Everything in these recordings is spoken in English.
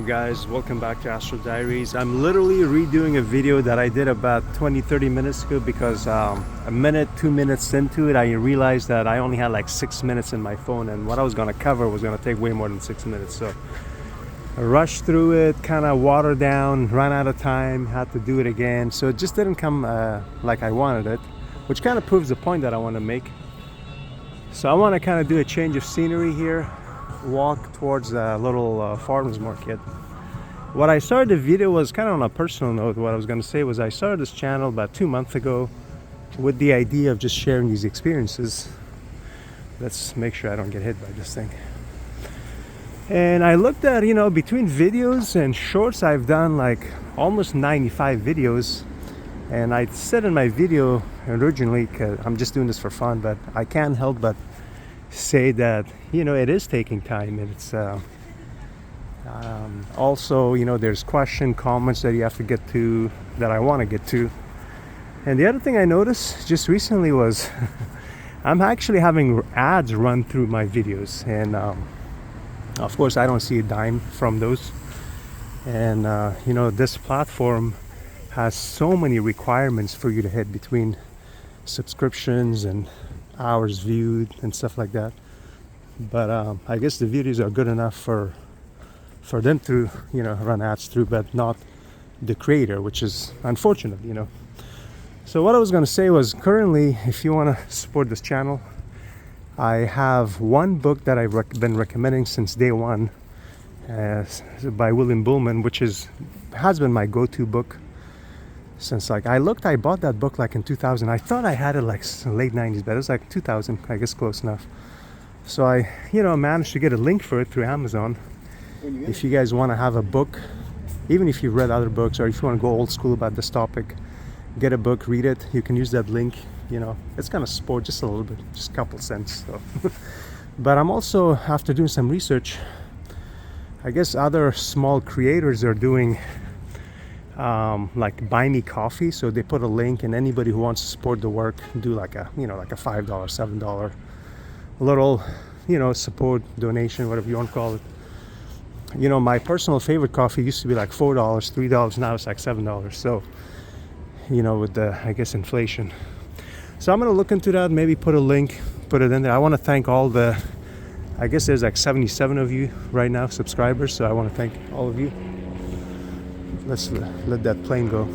Guys, welcome back to Astral Diaries. I'm literally redoing a video that I did about 20-30 minutes ago because a minute, 2 minutes into it, I realized that I only had like 6 minutes in my phone, and what I was going to cover was going to take way more than 6 minutes. So I rushed through it, kind of watered down, ran out of time, had to do it again. So it just didn't come like I wanted it, which kind of proves the point that I want to make. So I want to kind of do a change of scenery here, walk towards a little farmers market. What I started the video was kind of on a personal note. What I was going to say was I started this channel about 2 months ago with the idea of just sharing these experiences. Let's make sure I don't get hit by this thing. And I looked at, between videos and shorts, I've done like almost 95 videos. And I said in my video originally, 'cause I'm just doing this for fun, but I can't help but say that it is taking time, and it's also there's comments that you have to get to, that I want to get to. And the other thing I noticed just recently was I'm actually having ads run through my videos, and of course I don't see a dime from those. And this platform has so many requirements for you to hit between subscriptions and hours viewed and stuff like that. But I guess the videos are good enough for them to run ads through, but not the creator, which is unfortunate. So what I was going to say was, currently, if you want to support this channel, I have one book that I've been recommending since day one, by Buhlman, which has been my go-to book since I bought that book like in 2000. I thought I had it like late 90s, but it was like 2000, I guess, close enough. So I managed to get a link for it through Amazon. If you guys want to have a book, even if you've read other books, or if you want to go old school about this topic, get a book, read it, you can use that link. It's kind of sport, just a little bit, just a couple cents. So. But I'm also, after doing some research, I guess other small creators are doing like buy me coffee. So they put a link, and anybody who wants to support the work, do like a like a $5, $7 little support donation, whatever you want to call it. My personal favorite coffee used to be like $4, $3. Now it's like $7. So with the, I guess, inflation. So I'm going to look into that, maybe put a link, put it in there. I want to thank all the, I guess there's like 77 of you right now, subscribers. So I want to thank all of you. Let's let that plane go.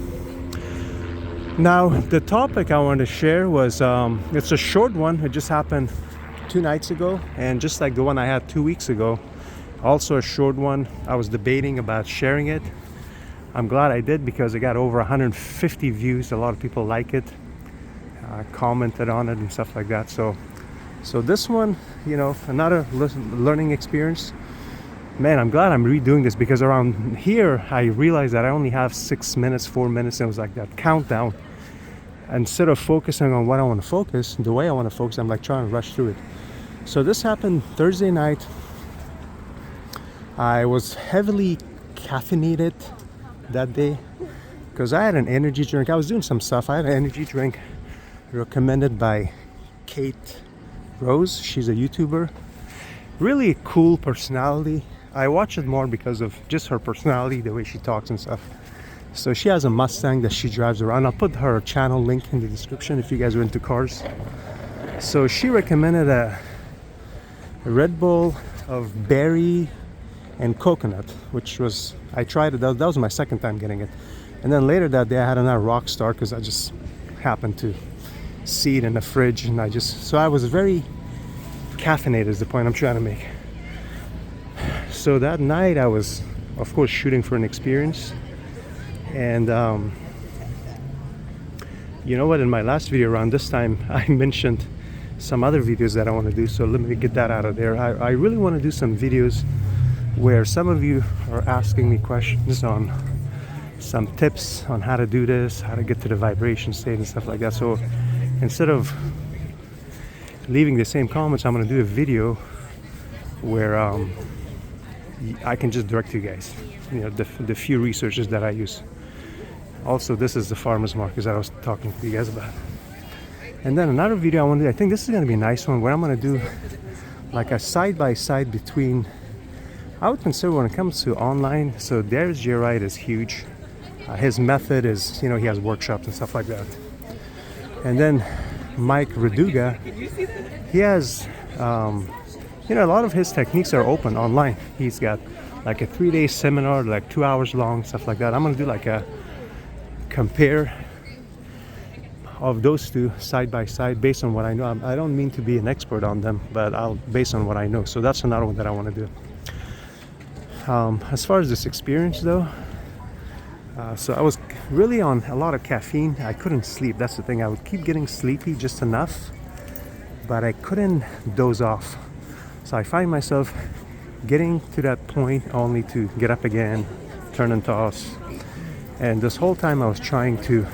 Now, the topic I wanted to share was, it's a short one. It just happened 2 nights ago, and just like the one I had 2 weeks ago, also a short one. I was debating about sharing it. I'm glad I did, because it got over 150 views. A lot of people like it, commented on it and stuff like that. So this one, another learning experience. Man, I'm glad I'm redoing this, because around here I realized that I only have 6 minutes, 4 minutes, and it was like that countdown. Instead of focusing on what I want to focus, the way I want to focus, I'm like trying to rush through it. So this happened Thursday night. I was heavily caffeinated that day because I had an energy drink. I was doing some stuff. I had an energy drink recommended by Kait. She's a YouTuber. Really cool personality. I watch it more because of just her personality, the way she talks and stuff. So she has a Mustang that she drives around. I'll put her channel link in the description if you guys are into cars. So she recommended a Red Bull of berry and coconut, which was, I tried it. That was my second time getting it. And then later that day I had another Rockstar, because I just happened to see it in the fridge, and so I was very caffeinated, is the point I'm trying to make. So that night I was, of course, shooting for an experience. And you know what, in my last video around this time I mentioned some other videos that I want to do, so let me get that out of there. I really want to do some videos where some of you are asking me questions on some tips on how to do this, how to get to the vibration state and stuff like that. So instead of leaving the same comments, I'm going to do a video where I can just direct you guys, the few resources that I use. Also, this is the farmers market that I was talking to you guys about. And then another video I want to do, I think this is going to be a nice one, where I'm going to do like a side-by-side between I would consider when it comes to online, so Darius Wright is huge. His method is, he has workshops and stuff like that. And then Mike Raduga, he has, a lot of his techniques are open online. He's got like a 3-day seminar, like 2 hours long, stuff like that. I'm gonna do like a compare of those two side by side based on what I know. I don't mean to be an expert on them, but based on what I know. So that's another one that I want to do. As far as this experience though, so I was really on a lot of caffeine. I couldn't sleep. That's the thing. I would keep getting sleepy just enough, but I couldn't doze off. So I find myself getting to that point only to get up again, turn and toss. And this whole time I was trying to,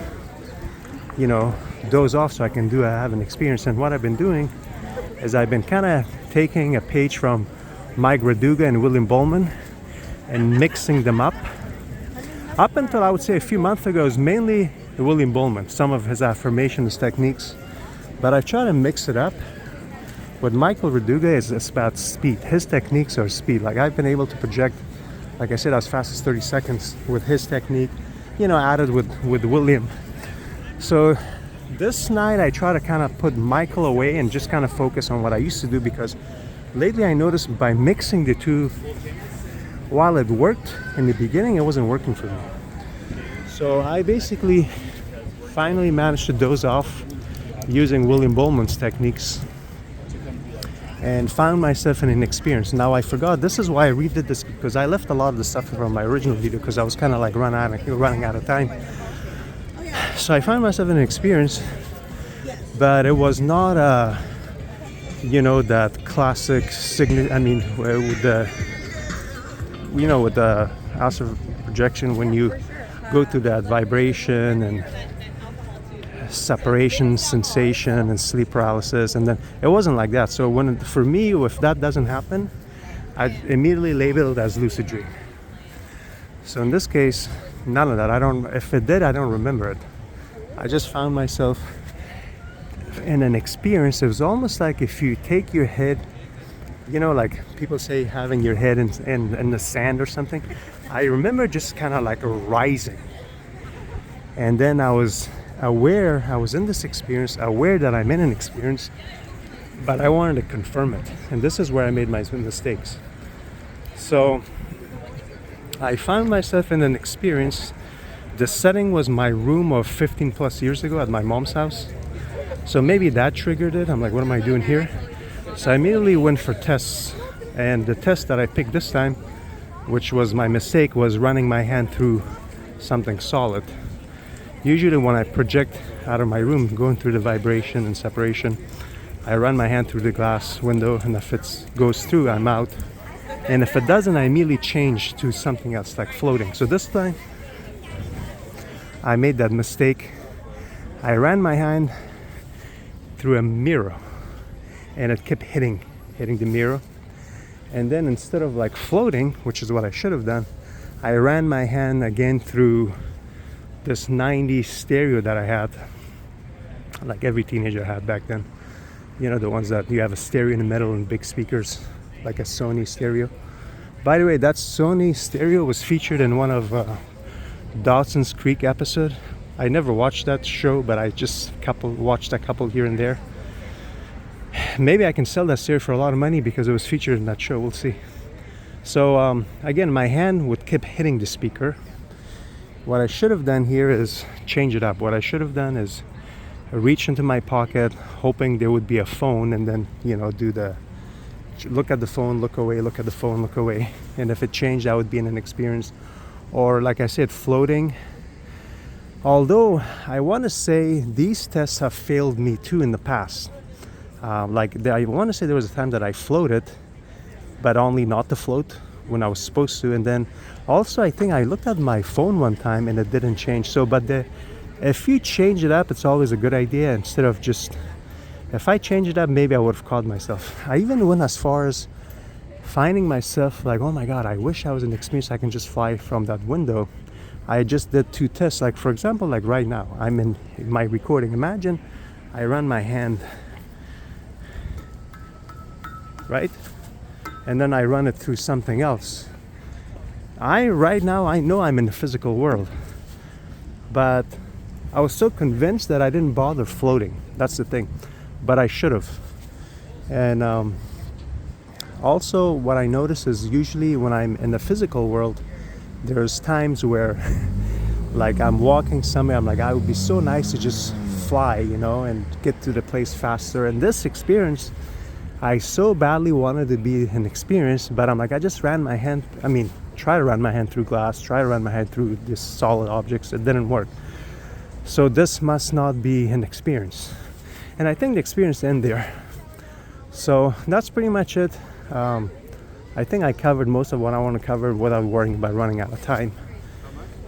doze off so I can have an experience. And what I've been doing is I've been kind of taking a page from Mike Raduga and Buhlman and mixing them up. Up until I would say a few months ago, it was mainly Buhlman, some of his affirmations techniques. But I've tried to mix it up. What Michael Raduga is about speed. His techniques are speed. Like I've been able to project, like I said, as fast as 30 seconds with his technique, added with William. So this night I try to kind of put Michael away and just kind of focus on what I used to do, because lately I noticed by mixing the two, while it worked in the beginning, it wasn't working for me. So I basically finally managed to doze off using Buhlman's techniques and found myself in an experience. Now I forgot, this is why I redid this, because I left a lot of the stuff from my original video because I was kind of like running out of time. So I found myself in an experience, but it was not that classic with the astral projection, when you go through that vibration and separation sensation and sleep paralysis, and then it wasn't like that. So for me, if that doesn't happen, I immediately label it as lucid dream. So in this case, none of that. If it did, I don't remember it. I just found myself in an experience. It was almost like if you take your head, like people say, having your head in the sand or something. I remember just kind of like rising, and then I was aware, I was in this experience, aware that I'm in an experience, but I wanted to confirm it. And this is where I made my mistakes. So I found myself in an experience. The setting was my room of 15 plus years ago at my mom's house. So maybe that triggered it. I'm like, what am I doing here? So I immediately went for tests. And the test that I picked this time, which was my mistake, was running my hand through something solid. Usually when I project out of my room, going through the vibration and separation, I run my hand through the glass window, and if it goes through, I'm out. And if it doesn't, I immediately change to something else, like floating. So this time, I made that mistake. I ran my hand through a mirror, and it kept hitting the mirror. And then instead of like floating, which is what I should have done, I ran my hand again through this 90s stereo that I had, like every teenager had back then. The ones that you have a stereo in the middle and big speakers, like a Sony stereo. By the way, that Sony stereo was featured in one of Dawson's Creek episode. I never watched that show, but I just watched a couple here and there. Maybe I can sell that stereo for a lot of money because it was featured in that show. We'll see. So again, my hand would keep hitting the speaker. What I should have done here is change it up. What I should have done is reach into my pocket, hoping there would be a phone, and then do the look at the phone, look away, look at the phone, look away. And if it changed, I would be in an experience. Or like I said, floating. Although I want to say these tests have failed me too in the past. I want to say there was a time that I floated, but only not to float when I was supposed to. And then also I think I looked at my phone one time and it didn't change. So, but if you change it up, it's always a good idea. Instead of just, if I change it up, maybe I would have caught myself. I even went as far as finding myself like, oh my God, I wish I was in the experience I can just fly from that window. I just did 2 tests. Like for example, like right now, I'm in my recording. Imagine I run my hand, right? and then I run it through something else. Right now I know I'm in the physical world, but I was so convinced that I didn't bother floating. That's the thing, but I should have. And also what I notice is usually when I'm in the physical world, there's times where like I'm walking somewhere, I'm like, I would be so nice to just fly, you know, and get to the place faster. And this experience, I so badly wanted to be an experience, but I'm like, I just ran my hand, try to run my hand through glass, try to run my hand through these solid objects. It didn't work. So this must not be an experience. And I think the experience ends there. So that's pretty much it. I think I covered most of what I want to cover without worrying about running out of time.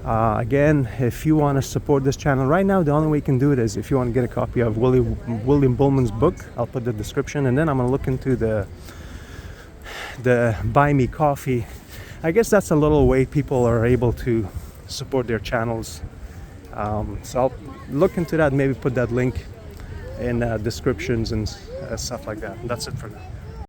Again, if you want to support this channel right now, the only way you can do it is if you want to get a copy of William Buhlman's book. I'll put the description, and then I'm going to look into the Buy Me Coffee. I guess that's a little way people are able to support their channels. So I'll look into that, maybe put that link in descriptions and stuff like that. That's it for now.